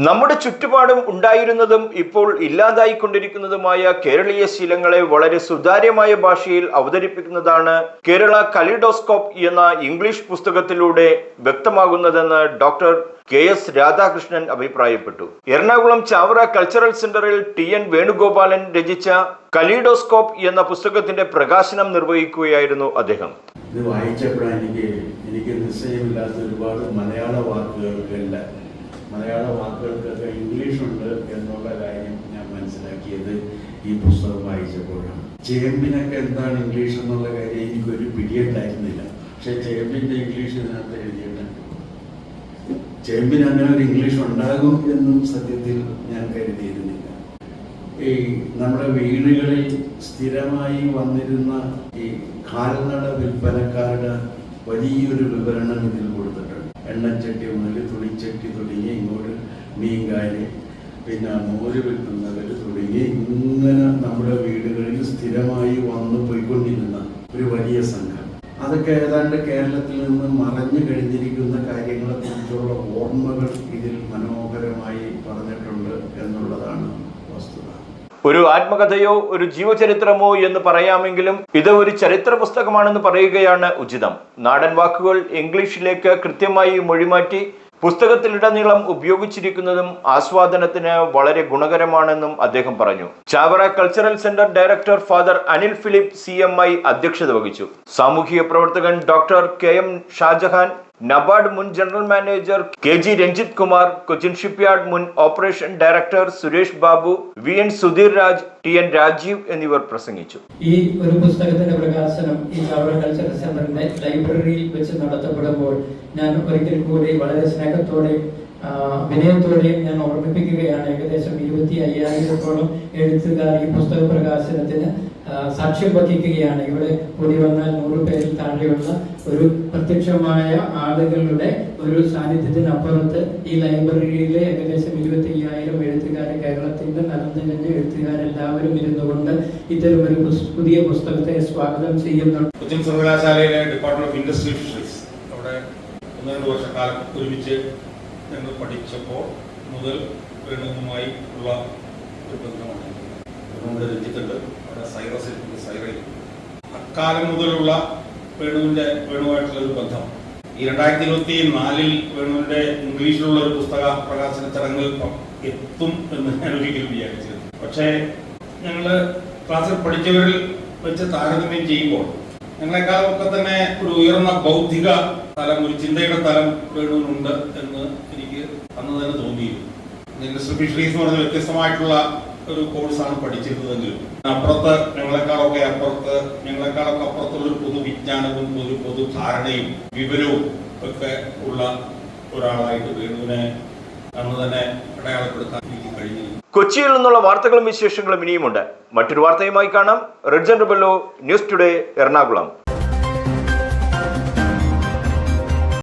നമ്മുടെ ചുറ്റുപാടും ഉണ്ടായിരുന്നതും ഇപ്പോൾ ഇല്ലാതായിക്കൊണ്ടിരിക്കുന്നതുമായ കേരളീയ ശീലങ്ങളെ വളരെ സുതാര്യമായ ഭാഷയിൽ അവതരിപ്പിക്കുന്നതാണ് കേരള കലിഡോസ്കോപ്പ് എന്ന ഇംഗ്ലീഷ് പുസ്തകത്തിലൂടെ വ്യക്തമാകുന്നതെന്ന് ഡോക്ടർ കെ.എസ്. രാധാകൃഷ്ണൻ അഭിപ്രായപ്പെട്ടു. എറണാകുളം ചാവറ കൾച്ചറൽ സെന്ററിൽ ടി.എൻ. വേണുഗോപാലൻ രചിച്ച കലിഡോസ്കോപ്പ് എന്ന പുസ്തകത്തിന്റെ പ്രകാശനം നിർവഹിക്കുകയായിരുന്നു അദ്ദേഹം. ഇത് വായിച്ചപ്പോഴാണ് എനിക്ക് നിശ്ചയമില്ലാത്ത ഒരുപാട് മലയാള വാക്കുകൾക്കൊക്കെ ഇംഗ്ലീഷുണ്ട് എന്നുള്ള കാര്യം ഞാൻ മനസ്സിലാക്കിയത് ഈ പുസ്തകം വായിച്ചപ്പോഴാണ്. ചേമ്പിനൊക്കെ എന്താണ് ഇംഗ്ലീഷ് എന്നുള്ള കാര്യം എനിക്കൊരു പിടിയുണ്ടായിരുന്നില്ല. പക്ഷെ ചേമ്പിന്റെ ഇംഗ്ലീഷ് ഇതിനകത്ത് എഴുതിയിട്ടുണ്ട്. ചേമ്പിന് അങ്ങനെ ഒരു ഇംഗ്ലീഷ് ഉണ്ടാകും എന്നും സത്യത്തിൽ ഞാൻ കരുതിയിരുന്നില്ല. ഈ നമ്മുടെ വീടുകളിൽ സ്ഥിരമായി വന്നിരുന്ന ഈ കാൽനട വിൽപ്പനക്കാരുടെ വലിയൊരു വിവരണം ഇതിൽ കൊടുത്തിട്ടുണ്ട്. എണ്ണച്ചട്ടി മുതൽ തുണിച്ചട്ടി തുടങ്ങി ഇങ്ങോട്ട് മീൻകാര്, പിന്നെ മോര് വിൽക്കുന്നവർ തുടങ്ങി ഇങ്ങനെ നമ്മുടെ വീടുകളിൽ സ്ഥിരമായി വന്നു പോയിക്കൊണ്ടിരുന്ന ഒരു വലിയ സംഘം. അതൊക്കെ ഏതാണ്ട് കേരളത്തിൽ നിന്ന് മറഞ്ഞു കഴിഞ്ഞിരിക്കുന്ന കാര്യങ്ങളെ കുറിച്ചുള്ള ഓർമ്മകൾ ഇതിൽ മനോഹരമായി പറഞ്ഞിട്ടുണ്ട് എന്നുള്ളതാണ് വസ്തുത. ഒരു ആത്മകഥയോ ഒരു ജീവചരിത്രമോ എന്ന് പറയാമെങ്കിലും ഇത് ഒരു ചരിത്ര പുസ്തകമാണെന്ന് പറയുകയാണ് ഉചിതം. നാടൻ വാക്കുകൾ ഇംഗ്ലീഷിലേക്ക് കൃത്യമായി മൊഴിമാറ്റി പുസ്തകത്തിലുടനീളം ഉപയോഗിച്ചിരിക്കുന്നതും ആസ്വാദനത്തിന് വളരെ ഗുണകരമാണെന്നും അദ്ദേഹം പറഞ്ഞു. Chavara cultural centre director father Anil Philip CMI അധ്യക്ഷത വഹിച്ചു. സാമൂഹിക പ്രവർത്തകൻ ഡോക്ടർ KM ഷാജഹാൻ, നബാർഡ് മുൻ general manager KG Ranjith Kumar, Cochin shipyard മുൻ operation director Suresh Babu, VN Sudheer Raj, TN Rajeev എന്നിവർ പ്രസംഗിച്ചു. ഈ ഒരു പുസ്തകത്തിന്റെ പ്രകാശനം ഈ ചാവറ കൾച്ചറൽ സെന്ററിന്റെ ലൈബ്രറിയിൽ വെച്ച് നടത്തപ്പെടുമ്പോൾ ഞാൻ ഒരിക്കൽ കൂടി വളരെ സ്നേഹത്തോടെയും വിനയത്തോടെയും ഞാൻ ഓർമ്മിപ്പിക്കുകയാണ്. ഏകദേശം 25,000-ഓളം എഴുത്തുകാർ ഈ പുസ്തക പ്രകാശനത്തിന് സാക്ഷ്യം വഹിക്കുകയാണ്. ഇവിടെ കൂടി വന്നാൽ 100 പേരിൽ താഴെയുള്ള ഒരു പ്രത്യക്ഷമായ ആളുകളുടെ ഒരു സാന്നിധ്യത്തിനപ്പുറത്ത് ഈ ലൈബ്രറിയിലെ ഏകദേശം 25,000 എഴുത്തുകാരെ, കേരളത്തിന്റെ നിറഞ്ഞ എഴുത്തുകാരെല്ലാവരും ഇരുന്നുകൊണ്ട് ഇത്തരമൊരു പുതിയ പുസ്തകത്തെ സ്വാഗതം ചെയ്യുന്നുണ്ട്. കൊച്ചിൻ സർവകലാശാലയിലെ ഡിപ്പാർട്ട്മെന്റ് ഓഫ് ഇൻഡസ്ട്രിയൽ ഫിഷറീസ് അവിടെ 1-2 വർഷക്കാലം ഒരുമിച്ച് ഞങ്ങൾ പഠിച്ചപ്പോൾ മുതൽ വേണുവുമായി ഉള്ള ഒരു ബന്ധമാണ്. വേണുവിന്റെ രഞ്ജിത്തുണ്ട്, അവിടെ സൈറയിൽ അക്കാലം മുതലുള്ള വേണുവായിട്ടുള്ള ഒരു ബന്ധം ഈ 2024 വേണുവിന്റെ ഇംഗ്ലീഷിലുള്ള ഒരു പുസ്തക പ്രകാശന ചടങ്ങിൽ എത്തും എന്ന് ഞാൻ ഒരിക്കലും വിചാരിച്ചിരുന്നു. പക്ഷേ ഞങ്ങള് ക്ലാസ്സിൽ പഠിച്ചവരിൽ വെച്ച് താരതമ്യം ചെയ്യുമ്പോൾ ഞങ്ങളെക്കാളും ഒക്കെ തന്നെ ഒരു ഉയർന്ന ബൗദ്ധിക തലം, ഒരു ചിന്തയുടെ തലം വേണുവിനുണ്ട് എന്ന് എനിക്ക് അന്ന് തന്നെ തോന്നിയിരുന്നു. ഇൻഡസ്ട്രിയൽ ഫിഷറീസ് എന്ന് പറഞ്ഞ വ്യത്യസ്തമായിട്ടുള്ള ഒരു കോഴ്സാണ് പഠിച്ചിരുന്നതെങ്കിലും അപ്പുറത്ത് ഞങ്ങളെക്കാളൊക്കെ അപ്പുറത്തുള്ള ഒരു പൊതുവിജ്ഞാനവും ഒരു പൊതുധാരണയും വിവരവും ഒക്കെ ഉള്ള ഒരാളായിട്ട് വേണുവിനെ അന്ന് തന്നെ അടയാളപ്പെടുത്താൻ എനിക്ക് കഴിഞ്ഞിരുന്നു. കൊച്ചിയിൽ നിന്നുള്ള വാർത്തകളും വിശേഷങ്ങളും ഇനിയുമുണ്ട്. മറ്റൊരു വാർത്തയുമായി കാണാം. Red general news today, Ernakulam.